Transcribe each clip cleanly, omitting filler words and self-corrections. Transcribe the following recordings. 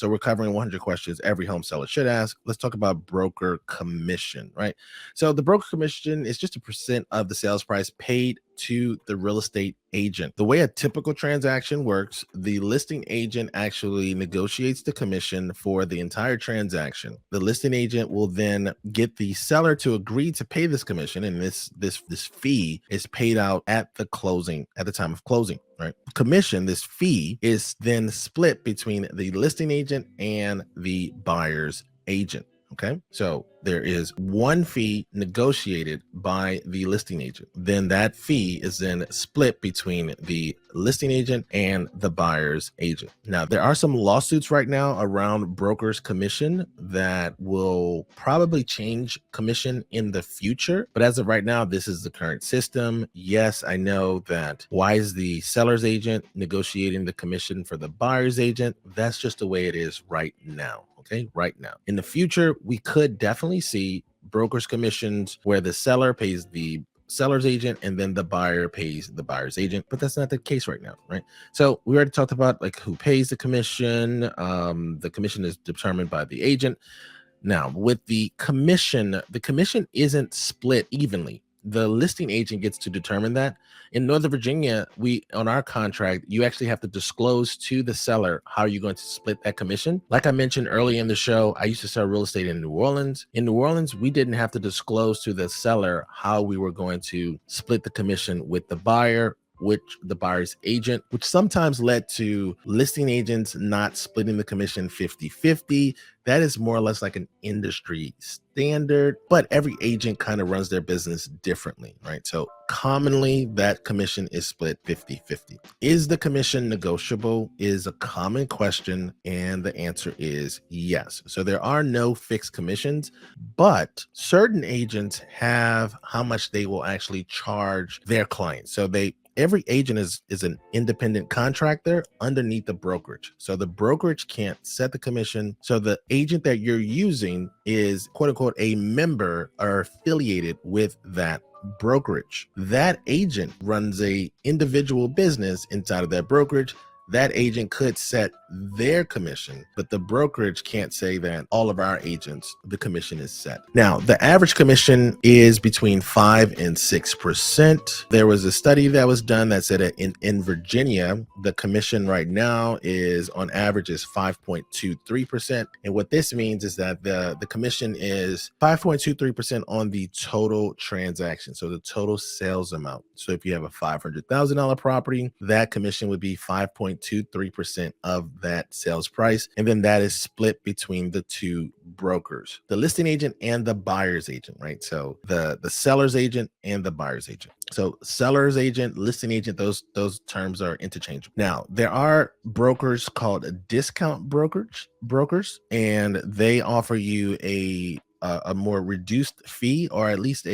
So we're covering 100 questions every home seller should ask. Let's talk about broker commission, right? So the broker commission is just a percent of the sales price paid to the real estate agent. The way a typical transaction works, the listing agent actually negotiates the commission for the entire transaction. The listing agent will then get the seller to agree to pay this commission, and this fee is paid out at the closing, at the time of closing, right? Commission, this fee is then split between the listing agent and the buyer's agent. Okay, so there is one fee negotiated by the listing agent. Then that fee is then split between the listing agent and the buyer's agent. Now, there are some lawsuits right now around brokers' commission that will probably change commission in the future. But as of right now, this is the current system. Yes, I know that. Why is the seller's agent negotiating the commission for the buyer's agent? That's just the way it is right now. Okay, right now. In the future, we could definitely see brokers' commissions where the seller pays the seller's agent and then the buyer pays the buyer's agent, but that's not the case right now, right? So we already talked about like who pays the commission. The commission is determined by the agent. Now, with the commission isn't split evenly. The listing agent gets to determine that. In Northern Virginia, on our contract, you actually have to disclose to the seller how you're going to split that commission. Like I mentioned earlier in the show, I used to sell real estate in New Orleans. In New Orleans, we didn't have to disclose to the seller how we were going to split the commission with the buyer, which the buyer's agent, which sometimes led to listing agents not splitting the commission 50-50. That is more or less like an industry standard, but every agent kind of runs their business differently, right? So commonly that commission is split 50-50. Is the commission negotiable is a common question, and the answer is yes. So there are no fixed commissions, but certain agents have how much they will actually charge their clients. So every agent is an independent contractor underneath the brokerage. So the brokerage can't set the commission. So the agent that you're using is quote unquote a member or affiliated with that brokerage. That agent runs a individual business inside of that brokerage. That agent could set their commission, but the brokerage can't say that all of our agents, the commission is set. Now, the average commission is between 5 and 6%. There was a study that was done that said that in Virginia, the commission right now is on average is 5.23%. And what this means is that the commission is 5.23% on the total transaction. So the total sales amount. So if you have a $500,000 property, that commission would be 5.23% of that sales price. And then that is split between the two brokers, the listing agent and the buyer's agent, right? So the seller's agent and the buyer's agent. So seller's agent, listing agent, those terms are interchangeable. Now, there are brokers called discount brokers, and they offer you a more reduced fee, or at least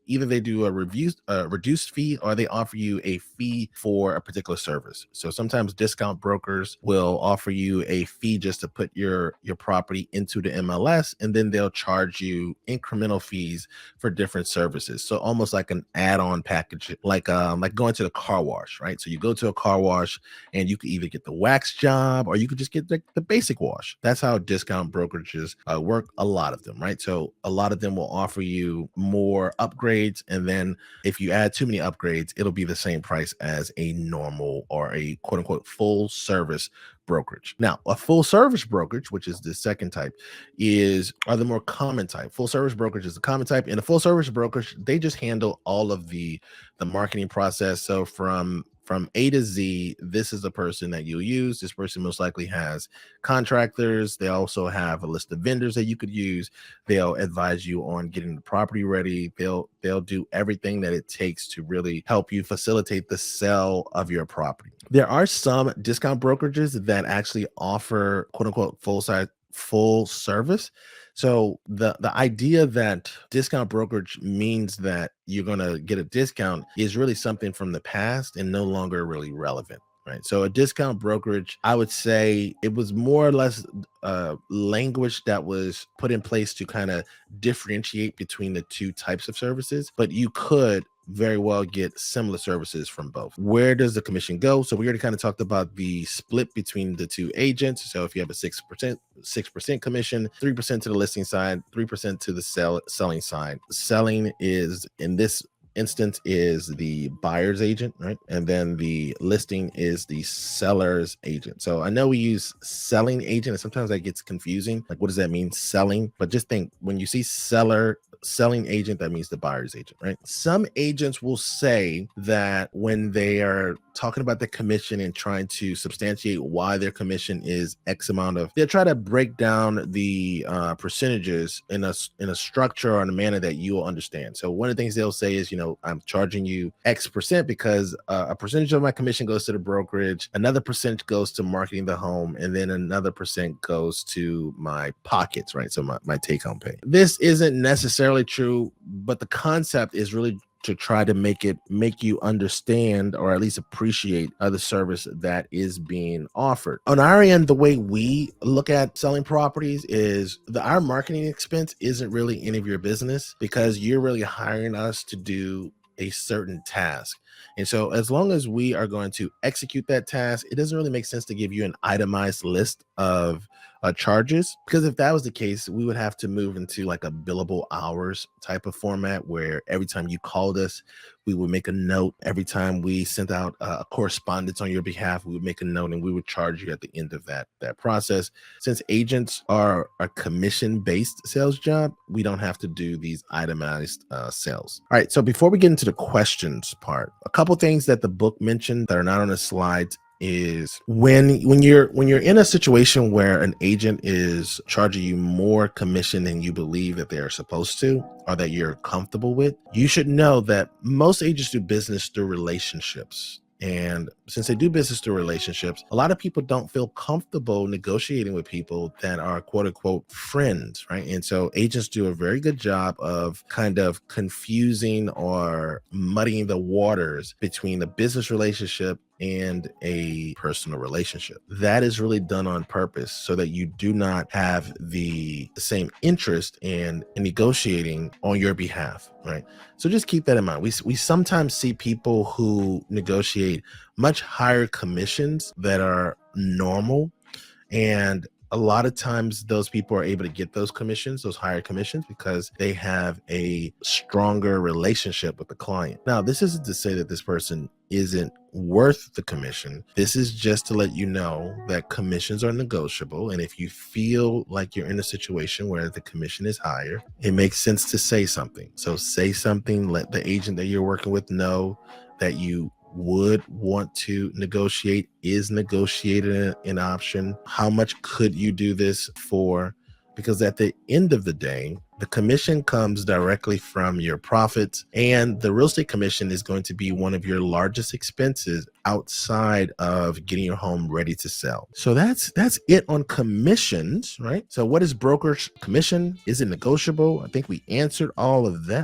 either they do a reduced fee, or they offer you a fee for a particular service. So sometimes discount brokers will offer you a fee just to put your property into the MLS, and then they'll charge you incremental fees for different services. So almost like an add-on package, like going to the car wash, right? So you go to a car wash and you could either get the wax job or you could just get the basic wash. That's how discount brokerages work, a lot of them, right? So a lot of them will offer you more upgrades, and then if you add too many upgrades, it'll be the same price as a normal or a quote unquote full service brokerage. Now, a full service brokerage, which is the second type, are the more common type. Full service brokerage is the common type, and a full service brokerage, they just handle all of the marketing process. So from A to Z, this is the person that you'll use. This person most likely has contractors. They also have a list of vendors that you could use. They'll advise you on getting the property ready. They'll do everything that it takes to really help you facilitate the sale of your property. There are some discount brokerages that actually offer quote unquote full service. So the idea that discount brokerage means that you're going to get a discount is really something from the past and no longer really relevant, right? So a discount brokerage, I would say it was more or less language that was put in place to kind of differentiate between the two types of services, but you could very well get similar services from both. Where does the commission go? So we already kind of talked about the split between the two agents. So if you have a 6% commission, 3% to the listing side, 3% to the selling side. Selling is, in this instance, is the buyer's agent, right? And then the listing is the seller's agent. So I know we use selling agent, and sometimes that gets confusing. Like, what does that mean, selling? But just think, when you see selling agent, that means the buyer's agent, right? Some agents will say that when they are talking about the commission and trying to substantiate why their commission is X amount of, they'll try to break down the percentages in a structure or in a manner that you will understand. So one of the things they'll say is, I'm charging you X percent because a percentage of my commission goes to the brokerage, another percent goes to marketing the home, and then another percent goes to my pockets, right? So my take home pay. This isn't necessarily true, but the concept is really to try to make you understand, or at least appreciate, the service that is being offered. On our end, the way we look at selling properties is our marketing expense isn't really any of your business, because you're really hiring us to do a certain task. And so as long as we are going to execute that task, it doesn't really make sense to give you an itemized list of charges, because if that was the case, we would have to move into like a billable hours type of format, where every time you called us, we would make a note. Every time we sent out a correspondence on your behalf, we would make a note, and we would charge you at the end of that process. Since agents are a commission-based sales job, we don't have to do these itemized sales. All right, so before we get into the questions part, a couple things that the book mentioned that are not on the slides is when you're in a situation where an agent is charging you more commission than you believe that they are supposed to, or that you're comfortable with, you should know that most agents do business through relationships. And since they do business through relationships, a lot of people don't feel comfortable negotiating with people that are quote unquote friends, right? And so agents do a very good job of kind of confusing or muddying the waters between a business relationship and a personal relationship. That is really done on purpose, so that you do not have the same interest in negotiating on your behalf, right? So just keep that in mind. We sometimes see people who negotiate much higher commissions that are normal, and a lot of times those people are able to get those higher commissions, because they have a stronger relationship with the client. Now, this isn't to say that this person isn't worth the commission. This is just to let you know that commissions are negotiable. And if you feel like you're in a situation where the commission is higher, it makes sense to say something. So say something, let the agent that you're working with know that you would want to negotiate. Is negotiated an option? How much could you do this for? Because at the end of the day, the commission comes directly from your profits, and the real estate commission is going to be one of your largest expenses outside of getting your home ready to sell. So that's it on commissions, right? So what is brokerage commission? Is it negotiable? I think we answered all of that.